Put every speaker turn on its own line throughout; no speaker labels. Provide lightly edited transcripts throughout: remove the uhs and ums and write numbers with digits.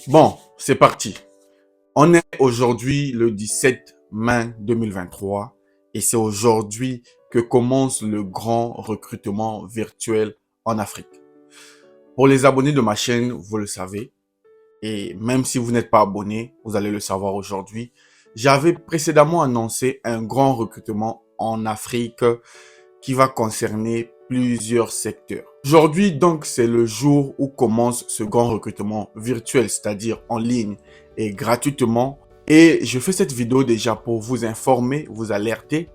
Bon, c'est parti. On est aujourd'hui le 17 mai 2023 et c'est aujourd'hui que commence le grand recrutement virtuel en Afrique. Pour les abonnés de ma chaîne, vous le savez, et même si vous n'êtes pas abonné, vous allez le savoir aujourd'hui, j'avais précédemment annoncé un grand recrutement en Afrique qui va concerner plusieurs secteurs. Aujourd'hui, donc, c'est le jour où commence ce grand recrutement virtuel, c'est-à-dire en ligne et gratuitement. Et je fais cette vidéo déjà pour vous informer, vous alerter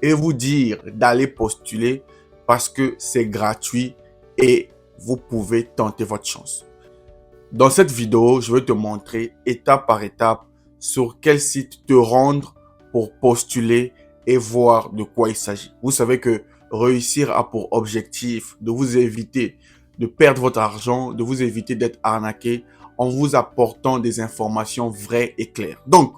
et vous dire d'aller postuler parce que c'est gratuit et vous pouvez tenter votre chance. Dans cette vidéo, je vais te montrer étape par étape sur quel site te rendre pour postuler et voir de quoi il s'agit. Vous savez que réussir a pour objectif de vous éviter de perdre votre argent, de vous éviter d'être arnaqué en vous apportant des informations vraies et claires. Donc,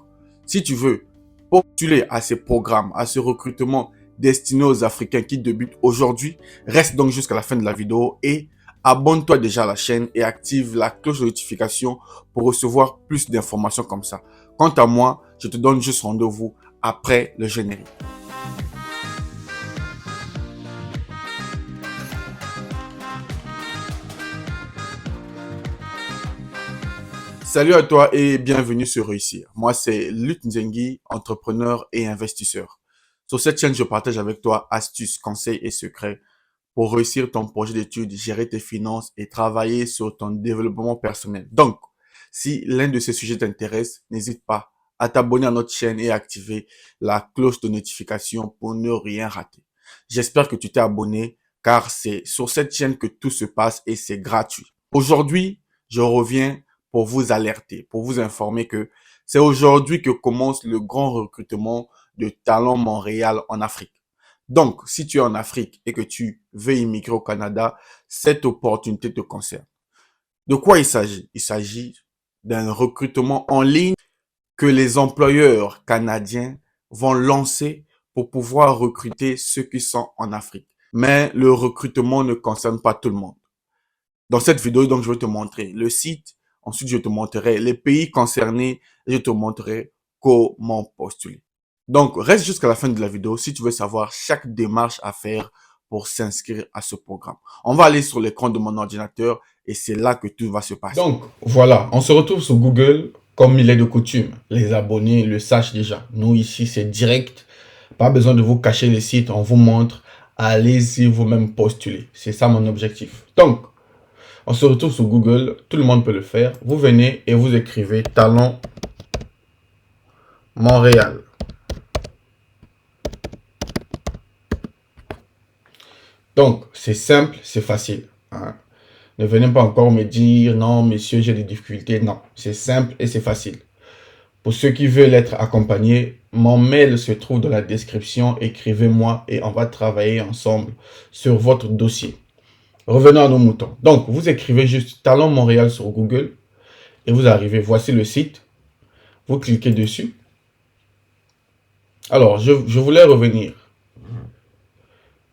si tu veux postuler à ces programmes, à ce recrutement destiné aux Africains qui débutent aujourd'hui, reste donc jusqu'à la fin de la vidéo et abonne-toi déjà à la chaîne et active la cloche de notification pour recevoir plus d'informations comme ça. Quant à moi, je te donne juste rendez-vous après le générique. Salut à toi et bienvenue sur Réussir. Moi, c'est Luc Nzengi, entrepreneur et investisseur. Sur cette chaîne, je partage avec toi astuces, conseils et secrets pour réussir ton projet d'études, gérer tes finances et travailler sur ton développement personnel. Donc, si l'un de ces sujets t'intéresse, n'hésite pas à t'abonner à notre chaîne et activer la cloche de notification pour ne rien rater. J'espère que tu t'es abonné car c'est sur cette chaîne que tout se passe et c'est gratuit. Aujourd'hui, je reviens pour vous alerter, pour vous informer que c'est aujourd'hui que commence le grand recrutement de Talent Montréal en Afrique. Donc, si tu es en Afrique et que tu veux immigrer au Canada, cette opportunité te concerne. De quoi il s'agit? Il s'agit d'un recrutement en ligne que les employeurs canadiens vont lancer pour pouvoir recruter ceux qui sont en Afrique. Mais le recrutement ne concerne pas tout le monde. Dans cette vidéo, donc, je vais te montrer le site. Ensuite, je te montrerai les pays concernés et je te montrerai comment postuler. Donc, reste jusqu'à la fin de la vidéo si tu veux savoir chaque démarche à faire pour s'inscrire à ce programme. On va aller sur l'écran de mon ordinateur et c'est là que tout va se passer. Donc, voilà, on se retrouve sur Google comme il est de coutume. Les abonnés le sachent déjà. Nous, ici, c'est direct. Pas besoin de vous cacher les sites, on vous montre. Allez-y vous-même postuler. C'est ça mon objectif. Donc, on se retrouve sur Google, tout le monde peut le faire. Vous venez et vous écrivez Talent Montréal. Donc, c'est simple, c'est facile. Hein. Ne venez pas encore me dire, non, monsieur, j'ai des difficultés. Non, c'est simple et c'est facile. Pour ceux qui veulent être accompagnés, mon mail se trouve dans la description. Écrivez-moi et on va travailler ensemble sur votre dossier. Revenons à nos moutons. Donc, vous écrivez juste Talent Montréal sur Google et vous arrivez. Voici le site. Vous cliquez dessus. Alors, je voulais revenir.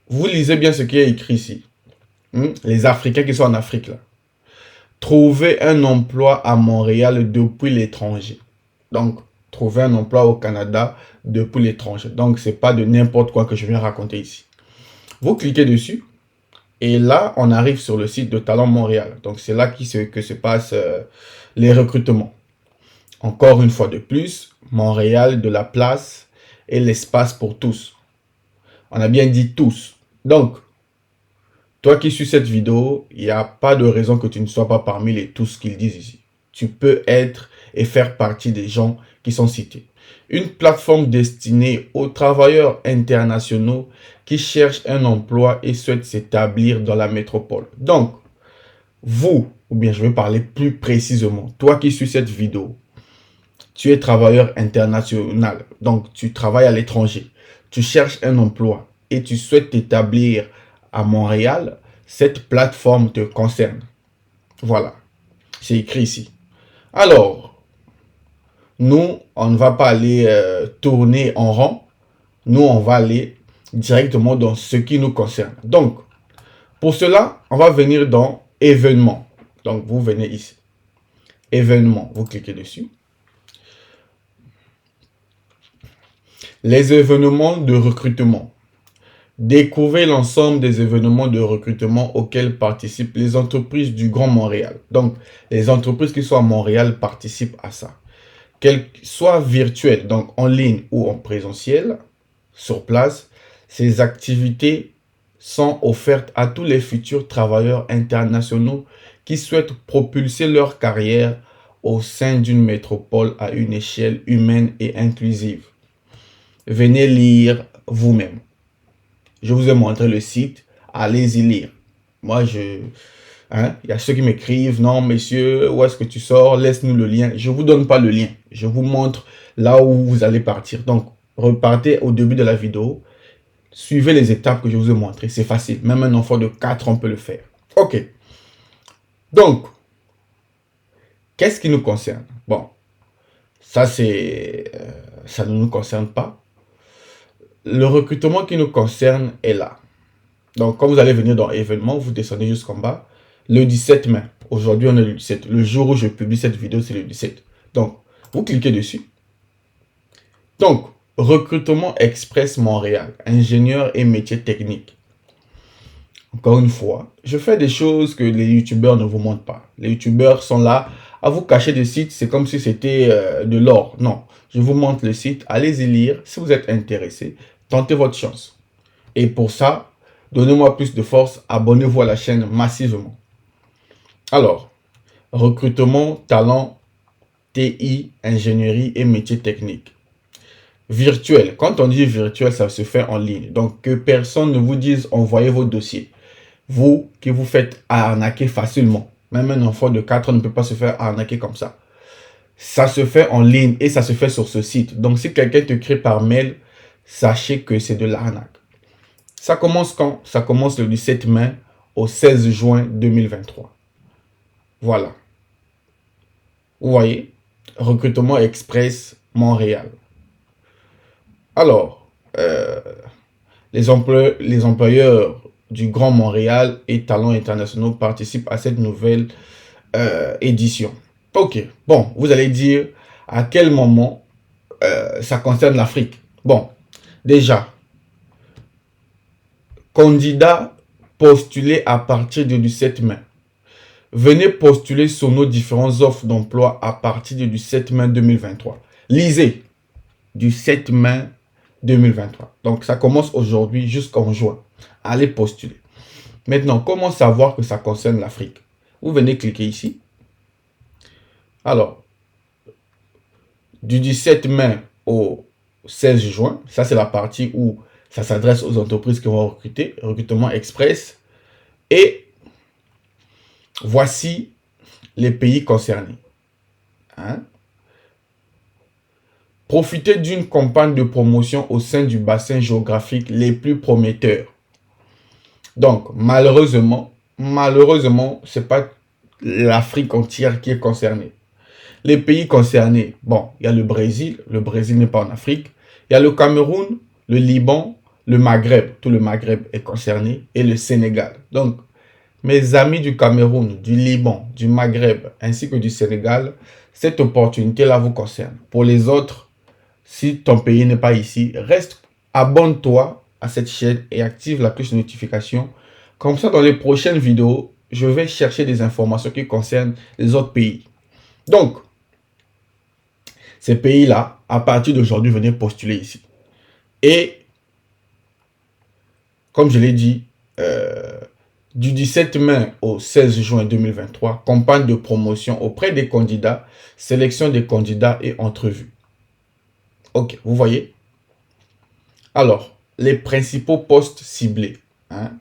Vous lisez bien ce qui est écrit ici. Les Africains qui sont en Afrique, là. Trouver un emploi à Montréal depuis l'étranger. Donc, trouver un emploi au Canada depuis l'étranger. Donc, c'est pas de n'importe quoi que je viens raconter ici. Vous cliquez dessus. Et là, on arrive sur le site de Talent Montréal. Donc, c'est là que se passent les recrutements. Encore une fois de plus, Montréal, de la place et l'espace pour tous. On a bien dit tous. Donc, toi qui suis cette vidéo, il n'y a pas de raison que tu ne sois pas parmi les tous qu'ils disent ici. Tu peux être et faire partie des gens qui sont cités. Une plateforme destinée aux travailleurs internationaux qui cherchent un emploi et souhaitent s'établir dans la métropole. Donc, vous, ou bien je vais parler plus précisément, toi qui suis cette vidéo, tu es travailleur international, donc tu travailles à l'étranger, tu cherches un emploi et tu souhaites t'établir à Montréal, cette plateforme te concerne. Voilà, c'est écrit ici. Alors, nous, on ne va pas aller tourner en rond. Nous, on va aller directement dans ce qui nous concerne. Donc, pour cela, on va venir dans événements. Donc, vous venez ici. événements, vous cliquez dessus. Les événements de recrutement. Découvrez l'ensemble des événements de recrutement auxquels participent les entreprises du Grand Montréal. Donc, les entreprises qui sont à Montréal participent à ça. Qu'elles soient virtuelles, donc en ligne ou en présentiel, sur place, ces activités sont offertes à tous les futurs travailleurs internationaux qui souhaitent propulser leur carrière au sein d'une métropole à une échelle humaine et inclusive. Venez lire vous-même. Je vous ai montré le site, allez-y lire. Moi, il y a ceux qui m'écrivent, non, monsieur, où est-ce que tu sors? Laisse-nous le lien. Je ne vous donne pas le lien. Je vous montre là où vous allez partir. Donc, repartez au début de la vidéo. Suivez les étapes que je vous ai montrées. C'est facile. Même un enfant de 4 ans peut le faire. OK. Donc, qu'est-ce qui nous concerne? Bon, ça, ça ne nous concerne pas. Le recrutement qui nous concerne est là. Donc, quand vous allez venir dans événements, vous descendez jusqu'en bas. Le 17 mai. Aujourd'hui, on est le 17. Le jour où je publie cette vidéo, c'est le 17. Donc, vous cliquez dessus. Donc, recrutement express Montréal, ingénieur et métiers techniques. Encore une fois, je fais des choses que les youtubeurs ne vous montrent pas. Les youtubeurs sont là à vous cacher des sites. C'est comme si c'était de l'or. Non, je vous montre le site. Allez-y lire. Si vous êtes intéressé, tentez votre chance. Et pour ça, donnez-moi plus de force. Abonnez-vous à la chaîne massivement. Alors, recrutement, talent, TI, ingénierie et métiers techniques. Virtuel. Quand on dit virtuel, ça se fait en ligne. Donc, que personne ne vous dise envoyez vos dossiers. Vous qui vous faites arnaquer facilement. Même un enfant de 4 ans ne peut pas se faire arnaquer comme ça. Ça se fait en ligne et ça se fait sur ce site. Donc, si quelqu'un te crée par mail, sachez que c'est de l'arnaque. Ça commence quand? Ça commence le 17 mai au 16 juin 2023. Voilà. Vous voyez? Recrutement express Montréal. Alors, les employeurs du Grand Montréal et Talents Internationaux participent à cette nouvelle édition. Ok, bon, vous allez dire à quel moment ça concerne l'Afrique. Bon, déjà, candidats postulés à partir du 17 mai. Venez postuler sur nos différentes offres d'emploi à partir du 7 mai 2023. Lisez, du 7 mai 2023. Donc, ça commence aujourd'hui jusqu'en juin. Allez postuler. Maintenant, comment savoir que ça concerne l'Afrique? Vous venez cliquer ici. Alors, du 17 mai au 16 juin, ça c'est la partie où ça s'adresse aux entreprises qui vont recruter, recrutement express. Et voici les pays concernés. Hein? Profitez d'une campagne de promotion au sein du bassin géographique les plus prometteurs. Donc, malheureusement, ce n'est pas l'Afrique entière qui est concernée. Les pays concernés, bon, il y a le Brésil n'est pas en Afrique. Il y a le Cameroun, le Liban, le Maghreb, tout le Maghreb est concerné, et le Sénégal. Donc, mes amis du Cameroun, du Liban, du Maghreb, ainsi que du Sénégal, cette opportunité-là vous concerne. Pour les autres, si ton pays n'est pas ici, reste, abonne-toi à cette chaîne et active la cloche de notification. Comme ça, dans les prochaines vidéos, je vais chercher des informations qui concernent les autres pays. Donc, ces pays-là, à partir d'aujourd'hui, venez postuler ici. Et, comme je l'ai dit, du 17 mai au 16 juin 2023, campagne de promotion auprès des candidats, sélection des candidats et entrevue. Ok, vous voyez? Alors, les principaux postes ciblés. Hein?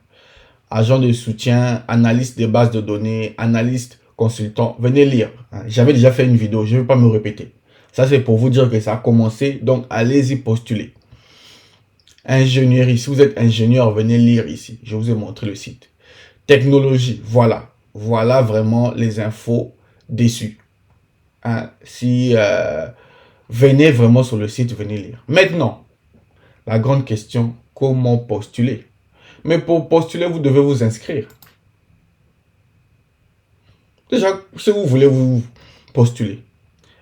Agent de soutien, analyste des bases de données, analyste, consultant. Venez lire. Hein? J'avais déjà fait une vidéo, je ne vais pas me répéter. Ça, c'est pour vous dire que ça a commencé. Donc, allez-y postuler. Ingénierie. Si vous êtes ingénieur, venez lire ici. Je vous ai montré le site. Technologie. Voilà. Voilà vraiment les infos dessus. Hein? Si venez vraiment sur le site, venez lire. Maintenant, la grande question, comment postuler? Mais pour postuler, vous devez vous inscrire. Déjà, si vous voulez vous postuler.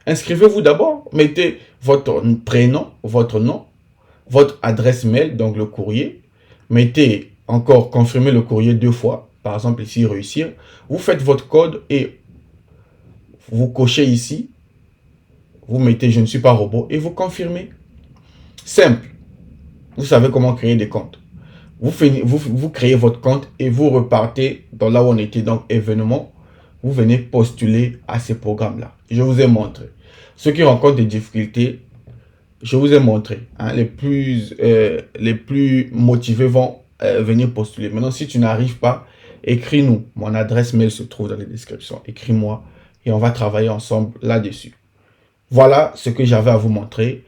Inscrivez-vous d'abord, mettez votre prénom, votre nom, votre adresse mail, donc le courrier. Mettez encore, confirmez le courrier 2 fois, par exemple ici, réussir. Vous faites votre code et vous cochez ici, vous mettez je ne suis pas robot et vous confirmez. Simple. Vous savez comment créer des comptes. Vous créez votre compte et vous repartez dans là où on était, donc événement. Vous venez postuler à ces programmes-là. Je vous ai montré. Ceux qui rencontrent des difficultés, je vous ai montré. Hein, les plus motivés vont venir postuler. Maintenant, si tu n'arrives pas, écris-nous. Mon adresse mail se trouve dans les descriptions. Écris-moi et on va travailler ensemble là-dessus. Voilà ce que j'avais à vous montrer.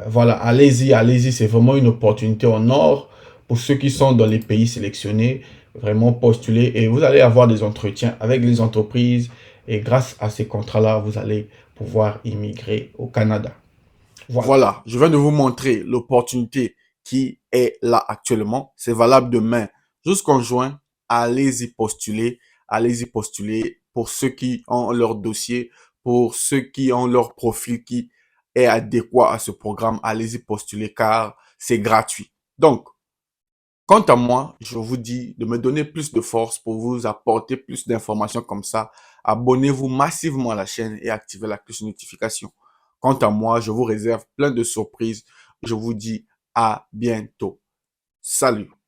Voilà, allez-y, allez-y. C'est vraiment une opportunité en or pour ceux qui sont dans les pays sélectionnés. Vraiment postuler et vous allez avoir des entretiens avec les entreprises. Et grâce à ces contrats-là, vous allez pouvoir immigrer au Canada. Voilà. Voilà, je viens de vous montrer l'opportunité qui est là actuellement. C'est valable demain jusqu'en juin. Allez-y postuler. Allez-y postuler pour ceux qui ont leur dossier, pour ceux qui ont leur profil qui est adéquat à ce programme. Allez-y postuler car c'est gratuit. Donc, quant à moi, je vous dis de me donner plus de force pour vous apporter plus d'informations comme ça. Abonnez-vous massivement à la chaîne et activez la cloche de notification. Quant à moi, je vous réserve plein de surprises. Je vous dis à bientôt. Salut.